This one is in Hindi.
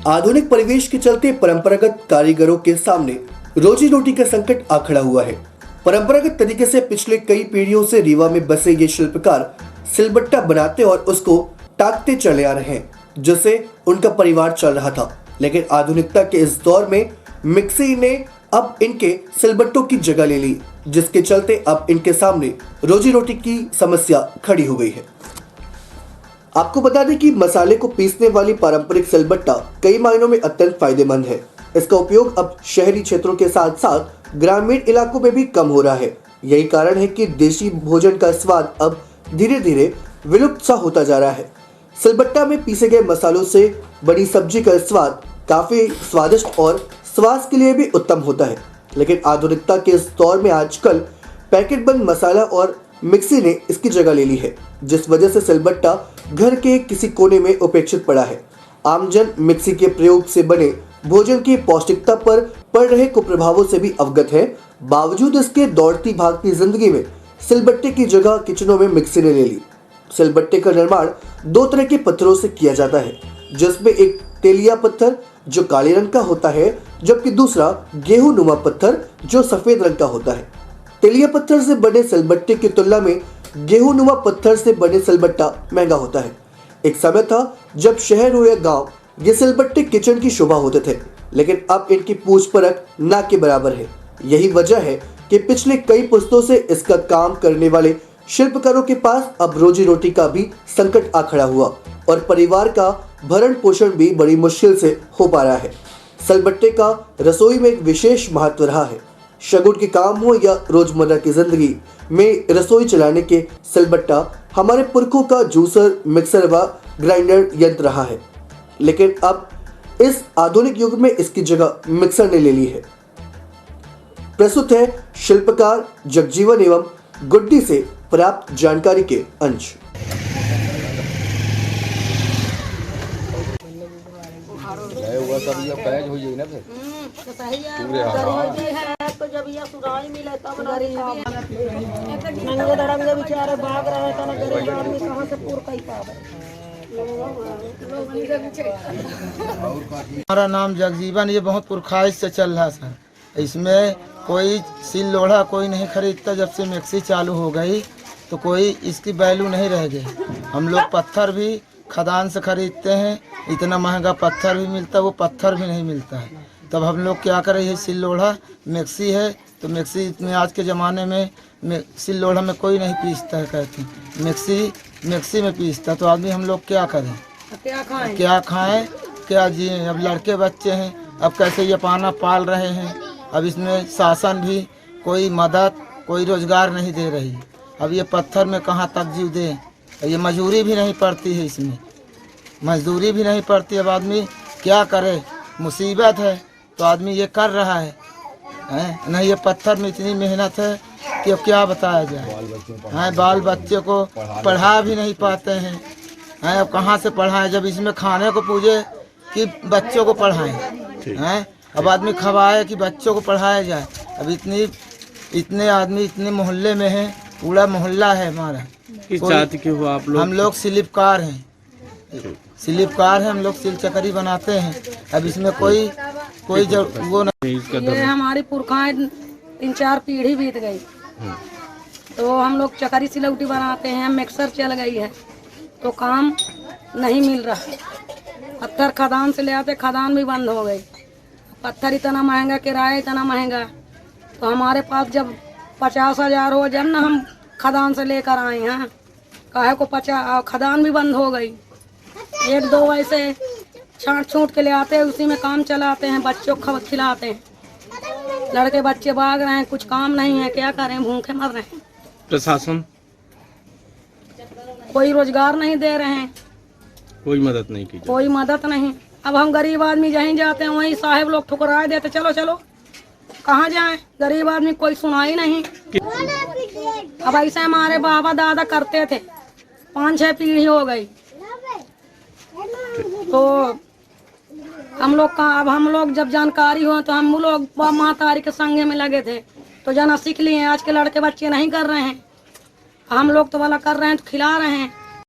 आधुनिक परिवेश के चलते परंपरागत कारीगरों के सामने रोजी रोटी का संकट आ खड़ा हुआ है। परंपरागत तरीके से पिछले कई पीढ़ियों से रीवा में बसे ये शिल्पकार सिलबट्टा बनाते और उसको टाकते चले आ रहे हैं, जिससे उनका परिवार चल रहा था। लेकिन आधुनिकता के इस दौर में मिक्सी ने अब इनके सिलबट्टों की जगह ले ली, जिसके चलते अब इनके सामने रोजी रोटी की समस्या खड़ी हो गई है। आपको बता दें कि मसाले को पीसने वाली पारंपरिक सिलबट्टा कई मायनों में अत्यंत फायदेमंद है। इसका उपयोग अब शहरी क्षेत्रों के साथ साथ ग्रामीण इलाकों में भी कम हो रहा है। यही कारण है कि देशी भोजन का स्वाद अब धीरे धीरे विलुप्त सा होता जा रहा है। सिलबट्टा में पीसे गए मसालों से बनी सब्जी का स्वाद काफी स्वादिष्ट और स्वास्थ्य के लिए भी उत्तम होता है। लेकिन आधुनिकता के इस दौर में आजकल पैकेट बंद मसाला और मिक्सी ने इसकी जगह ले ली है, जिस वजह से सिलबट्टा घर के किसी कोने में उपेक्षित पड़ा है। आमजन मिक्सी के प्रयोग से बने भोजन की पौष्टिकता पर पड़ रहे कुप्रभावों से भी अवगत है। बावजूद इसके दौड़ती भागती जिंदगी में सिलबट्टे की जगह किचनों में मिक्सी ने ले ली। सिलबट्टे का निर्माण दो तरह के पत्थरों से किया जाता है, जिसमें एक तेलिया पत्थर जो काले रंग का होता है, जबकि दूसरा गेहूं-नुमा पत्थर जो सफेद रंग का होता है। तेलिया पत्थर से बने सिलबट्टे की तुलना में गेहूं-नुमा पत्थर से बने सिलबट्टा महंगा होता है। एक समय था जब शहर हो या गांव, ये सिलबट्टे किचन की शोभा होते थे, लेकिन अब इनकी पूछ परख ना के बराबर है। यही वजह है कि पिछले कई पुश्तों से इसका काम करने वाले शिल्पकारों के पास अब रोजी रोटी का भी संकट आ खड़ा हुआ और परिवार का भरण पोषण भी बड़ी मुश्किल से हो पा रहा है। सिलबट्टे का रसोई में एक विशेष महत्व रहा है। शगुन के काम हो या रोजमर्रा की जिंदगी में रसोई चलाने के सिलबट्टा हमारे पुरखों का जूसर, मिक्सर व ग्राइंडर यंत्र रहा है। लेकिन अब इस आधुनिक युग में इसकी जगह मिक्सर ने ले ली है। प्रस्तुत है शिल्पकार जगजीवन एवं गुड्डी से प्राप्त जानकारी के अंश। सब ये पैज हो जाए ना फिर तो सही है। गरीबी है तो जब ये सुराई मिले तब नंगे धड़ंगे बेचारे भाग रहे थे ना, गरीब आदमी कहाँ से पूर कई पावे। हमारा नाम जगजीवन, ये बहुत पुरखाइश से चल रहा सर। इसमें कोई सिल लोढ़ा कोई नहीं खरीदता। जब से मिक्सी चालू हो गई तो कोई इसकी वैल्यू नहीं रह गई। हम लोग पत्थर भी खदान से खरीदते हैं, इतना महंगा पत्थर भी मिलता है, वो पत्थर भी नहीं मिलता है। तब हम लोग क्या करें, ये सिल लोढ़ा मिक्सी है तो मिक्सी में आज के ज़माने में सिल लोढ़ा में कोई नहीं पीसता है, कहते हैं मिक्सी में पीसता। तो आदमी हम लोग क्या करें, क्या खाएं, क्या जिए। अब लड़के बच्चे हैं, अब कैसे ये पाना पाल रहे हैं। अब इसमें शासन भी कोई मदद, कोई रोज़गार नहीं दे रही। अब ये पत्थर में कहाँ तक जीव दें। ये मजदूरी भी नहीं पड़ती है, इसमें मजदूरी भी नहीं पड़ती। अब आदमी क्या करे, मुसीबत है तो आदमी ये कर रहा है, नहीं ये पत्थर में इतनी मेहनत है कि अब क्या बताया जाए। बाल बच्चे को पढ़ा भी नहीं पाते हैं। अब कहाँ से पढ़ाएं, जब इसमें खाने को पूछे कि बच्चों को पढ़ाएं। अब आदमी खवाए कि बच्चों को पढ़ाया जाए। अब इतने आदमी इतने मोहल्ले में हैं, पूरा मोहल्ला है हमारा। किस जाति के हो आप लोग? हम लोग शिल्पकार हैं, हम लोग सिल चकरी बनाते हैं। अब इसमें कोई वो नहीं। ये हमारी पुरखाएं 3-4 पीढ़ी बीत गई तो हम लोग चकरी सिलौटी बनाते हैं। मिक्सर चल गई है तो काम नहीं मिल रहा। पत्थर खदान से ले आते, खदान भी बंद हो गई। पत्थर इतना महंगा, किराया इतना महंगा। तो हमारे पास जब 50,000 हो जब ना हम खदान से लेकर आए हैं, काहे को 50 खदान भी बंद हो गई। 1-2 ऐसे छाँट छूट के ले आते हैं, उसी में काम चलाते हैं, बच्चों को खिलाते हैं। लड़के बच्चे भाग रहे हैं, कुछ काम नहीं है, क्या करें, भूखे मर रहे हैं। प्रशासन कोई रोजगार नहीं दे रहे हैं, कोई मदद नहीं की, कोई मदद नहीं। अब हम गरीब आदमी जहीं जाते हैं वहीं साहेब लोग ठुकराए देते, चलो चलो कहाँ जाएं। गरीब आदमी कोई सुनाई नहीं। अब ऐसे हमारे बाबा दादा करते थे, 5-6 पीढ़ी हो गई। तो हम लोग का अब हम लोग जब जानकारी हो तो हम लोग महतारी के संगे में लगे थे तो जना सीख लिए। आज के लड़के बच्चे नहीं कर रहे हैं, हम लोग तो वाला कर रहे हैं तो खिला रहे हैं।